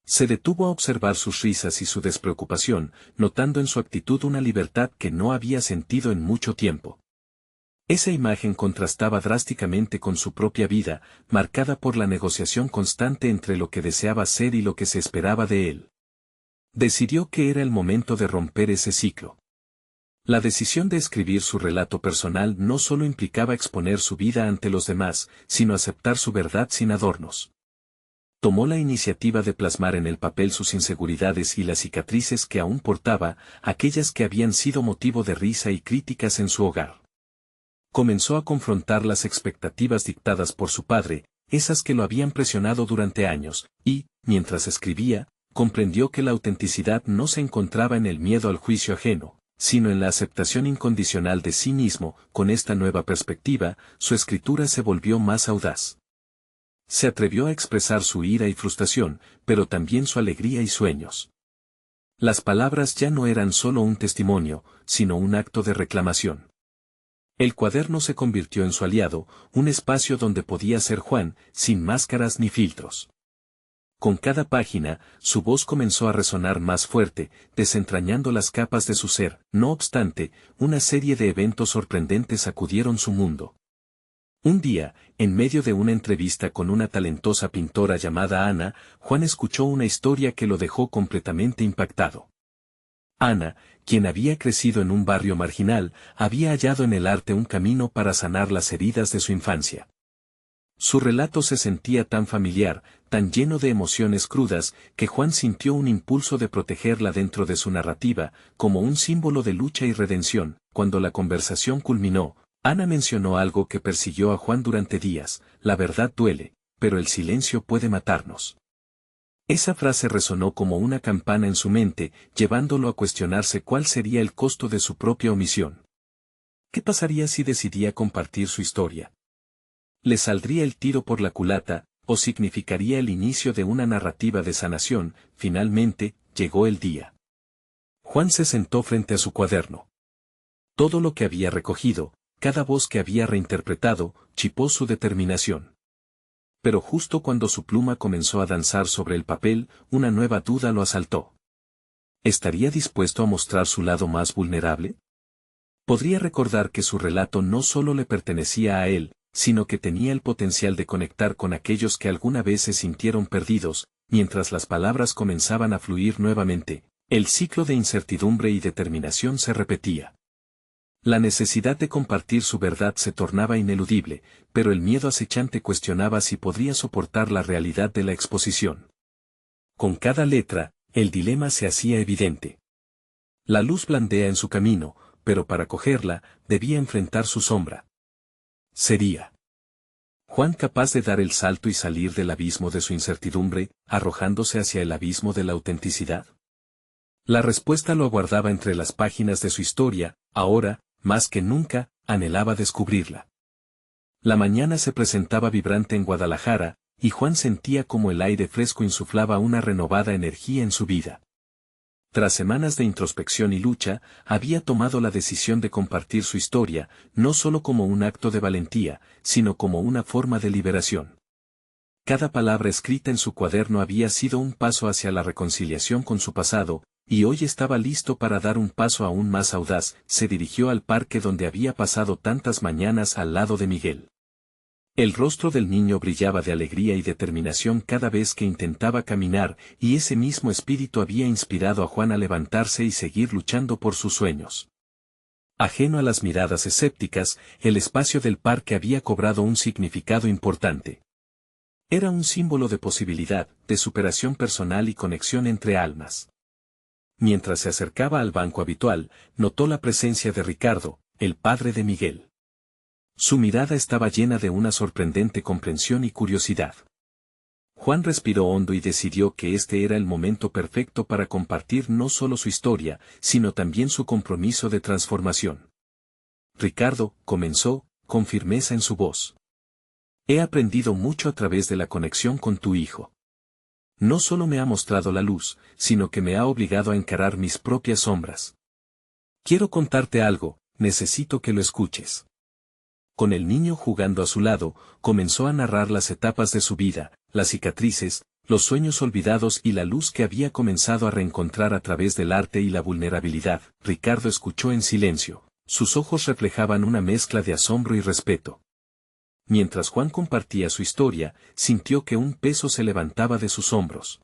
Se detuvo a observar sus risas y su despreocupación, notando en su actitud una libertad que no había sentido en mucho tiempo. Esa imagen contrastaba drásticamente con su propia vida, marcada por la negociación constante entre lo que deseaba ser y lo que se esperaba de él. Decidió que era el momento de romper ese ciclo. La decisión de escribir su relato personal no solo implicaba exponer su vida ante los demás, sino aceptar su verdad sin adornos. Tomó la iniciativa de plasmar en el papel sus inseguridades y las cicatrices que aún portaba, aquellas que habían sido motivo de risa y críticas en su hogar. Comenzó a confrontar las expectativas dictadas por su padre, esas que lo habían presionado durante años, y, mientras escribía, comprendió que la autenticidad no se encontraba en el miedo al juicio ajeno, sino en la aceptación incondicional de sí mismo. Con esta nueva perspectiva, su escritura se volvió más audaz. Se atrevió a expresar su ira y frustración, pero también su alegría y sueños. Las palabras ya no eran solo un testimonio, sino un acto de reclamación. El cuaderno se convirtió en su aliado, un espacio donde podía ser Juan, sin máscaras ni filtros. Con cada página, su voz comenzó a resonar más fuerte, desentrañando las capas de su ser. No obstante, una serie de eventos sorprendentes sacudieron su mundo. Un día, en medio de una entrevista con una talentosa pintora llamada Ana, Juan escuchó una historia que lo dejó completamente impactado. Ana, quien había crecido en un barrio marginal, había hallado en el arte un camino para sanar las heridas de su infancia. Su relato se sentía tan familiar, tan lleno de emociones crudas, que Juan sintió un impulso de protegerla dentro de su narrativa, como un símbolo de lucha y redención. Cuando la conversación culminó, Ana mencionó algo que persiguió a Juan durante días: la verdad duele, pero el silencio puede matarnos. Esa frase resonó como una campana en su mente, llevándolo a cuestionarse cuál sería el costo de su propia omisión. ¿Qué pasaría si decidía compartir su historia? ¿Le saldría el tiro por la culata, o significaría el inicio de una narrativa de sanación? Finalmente, llegó el día. Juan se sentó frente a su cuaderno. Todo lo que había recogido, cada voz que había reinterpretado, chipó su determinación. Pero justo cuando su pluma comenzó a danzar sobre el papel, una nueva duda lo asaltó. ¿Estaría dispuesto a mostrar su lado más vulnerable? Podría recordar que su relato no solo le pertenecía a él, sino que tenía el potencial de conectar con aquellos que alguna vez se sintieron perdidos. Mientras las palabras comenzaban a fluir nuevamente, el ciclo de incertidumbre y determinación se repetía. La necesidad de compartir su verdad se tornaba ineludible, pero el miedo acechante cuestionaba si podría soportar la realidad de la exposición. Con cada letra, el dilema se hacía evidente. La luz blandea en su camino, pero para cogerla, debía enfrentar su sombra. ¿Sería Juan capaz de dar el salto y salir del abismo de su incertidumbre, arrojándose hacia el abismo de la autenticidad? La respuesta lo aguardaba entre las páginas de su historia. Ahora, más que nunca, anhelaba descubrirla. La mañana se presentaba vibrante en Guadalajara, y Juan sentía como el aire fresco insuflaba una renovada energía en su vida. Tras semanas de introspección y lucha, había tomado la decisión de compartir su historia, no solo como un acto de valentía, sino como una forma de liberación. Cada palabra escrita en su cuaderno había sido un paso hacia la reconciliación con su pasado, y hoy estaba listo para dar un paso aún más audaz. Se dirigió al parque donde había pasado tantas mañanas al lado de Miguel. El rostro del niño brillaba de alegría y determinación cada vez que intentaba caminar, y ese mismo espíritu había inspirado a Juan a levantarse y seguir luchando por sus sueños. Ajeno a las miradas escépticas, el espacio del parque había cobrado un significado importante. Era un símbolo de posibilidad, de superación personal y conexión entre almas. Mientras se acercaba al banco habitual, notó la presencia de Ricardo, el padre de Miguel. Su mirada estaba llena de una sorprendente comprensión y curiosidad. Juan respiró hondo y decidió que este era el momento perfecto para compartir no solo su historia, sino también su compromiso de transformación. Ricardo, comenzó, con firmeza en su voz. He aprendido mucho a través de la conexión con tu hijo. No solo me ha mostrado la luz, sino que me ha obligado a encarar mis propias sombras. Quiero contarte algo, necesito que lo escuches. Con el niño jugando a su lado, comenzó a narrar las etapas de su vida, las cicatrices, los sueños olvidados y la luz que había comenzado a reencontrar a través del arte y la vulnerabilidad. Ricardo escuchó en silencio, sus ojos reflejaban una mezcla de asombro y respeto. Mientras Juan compartía su historia, sintió que un peso se levantaba de sus hombros.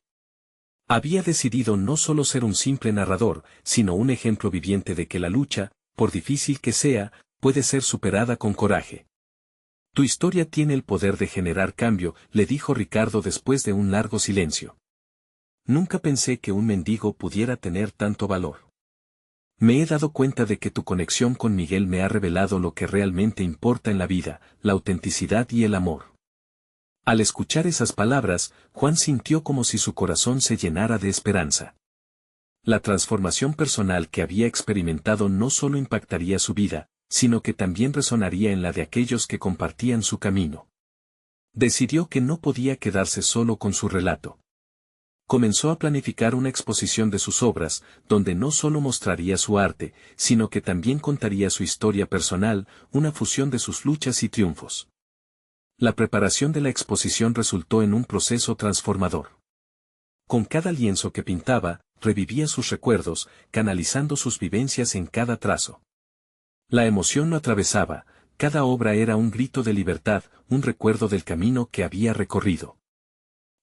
Había decidido no solo ser un simple narrador, sino un ejemplo viviente de que la lucha, por difícil que sea, puede ser superada con coraje. Tu historia tiene el poder de generar cambio, le dijo Ricardo después de un largo silencio. Nunca pensé que un mendigo pudiera tener tanto valor. Me he dado cuenta de que tu conexión con Miguel me ha revelado lo que realmente importa en la vida, la autenticidad y el amor. Al escuchar esas palabras, Juan sintió como si su corazón se llenara de esperanza. La transformación personal que había experimentado no solo impactaría su vida, sino que también resonaría en la de aquellos que compartían su camino. Decidió que no podía quedarse solo con su relato. Comenzó a planificar una exposición de sus obras, donde no solo mostraría su arte, sino que también contaría su historia personal, una fusión de sus luchas y triunfos. La preparación de la exposición resultó en un proceso transformador. Con cada lienzo que pintaba, revivía sus recuerdos, canalizando sus vivencias en cada trazo. La emoción lo atravesaba, cada obra era un grito de libertad, un recuerdo del camino que había recorrido.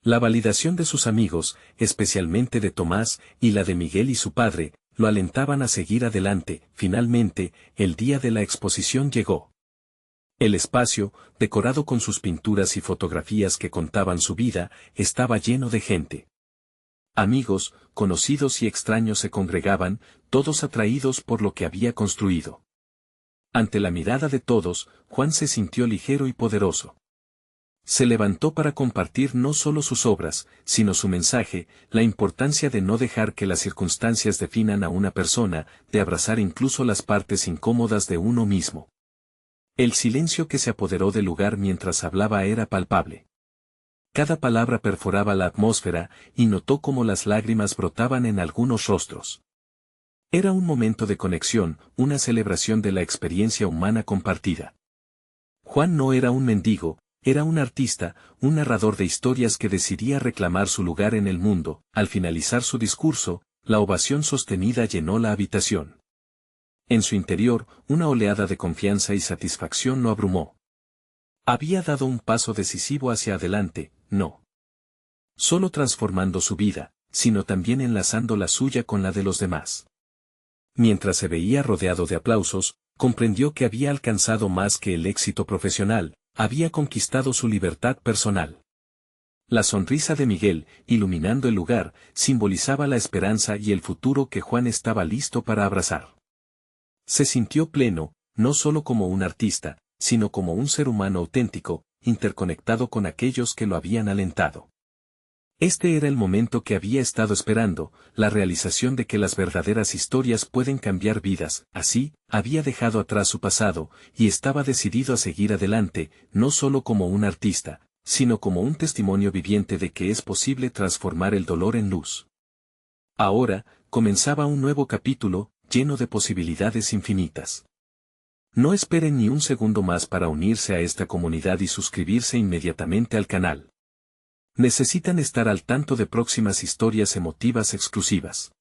La validación de sus amigos, especialmente de Tomás, y la de Miguel y su padre, lo alentaban a seguir adelante. Finalmente, el día de la exposición llegó. El espacio, decorado con sus pinturas y fotografías que contaban su vida, estaba lleno de gente. Amigos, conocidos y extraños se congregaban, todos atraídos por lo que había construido. Ante la mirada de todos, Juan se sintió ligero y poderoso. Se levantó para compartir no solo sus obras, sino su mensaje, la importancia de no dejar que las circunstancias definan a una persona, de abrazar incluso las partes incómodas de uno mismo. El silencio que se apoderó del lugar mientras hablaba era palpable. Cada palabra perforaba la atmósfera, y notó cómo las lágrimas brotaban en algunos rostros. Era un momento de conexión, una celebración de la experiencia humana compartida. Juan no era un mendigo, era un artista, un narrador de historias que decidía reclamar su lugar en el mundo. Al finalizar su discurso, la ovación sostenida llenó la habitación. En su interior, una oleada de confianza y satisfacción lo abrumó. Había dado un paso decisivo hacia adelante, no solo transformando su vida, sino también enlazando la suya con la de los demás. Mientras se veía rodeado de aplausos, comprendió que había alcanzado más que el éxito profesional, había conquistado su libertad personal. La sonrisa de Miguel, iluminando el lugar, simbolizaba la esperanza y el futuro que Juan estaba listo para abrazar. Se sintió pleno, no solo como un artista, sino como un ser humano auténtico, interconectado con aquellos que lo habían alentado. Este era el momento que había estado esperando, la realización de que las verdaderas historias pueden cambiar vidas. Así, había dejado atrás su pasado, y estaba decidido a seguir adelante, no solo como un artista, sino como un testimonio viviente de que es posible transformar el dolor en luz. Ahora, comenzaba un nuevo capítulo, lleno de posibilidades infinitas. No esperen ni un segundo más para unirse a esta comunidad y suscribirse inmediatamente al canal. Necesitan estar al tanto de próximas historias emotivas exclusivas.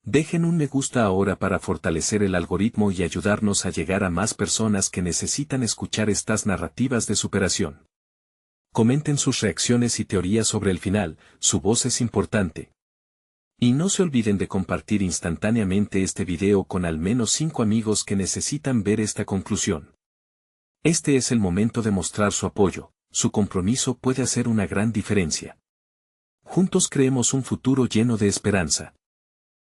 Dejen un me gusta ahora para fortalecer el algoritmo y ayudarnos a llegar a más personas que necesitan escuchar estas narrativas de superación. Comenten sus reacciones y teorías sobre el final, su voz es importante. Y no se olviden de compartir instantáneamente este video con al menos 5 amigos que necesitan ver esta conclusión. Este es el momento de mostrar su apoyo. Su compromiso puede hacer una gran diferencia. Juntos creemos un futuro lleno de esperanza.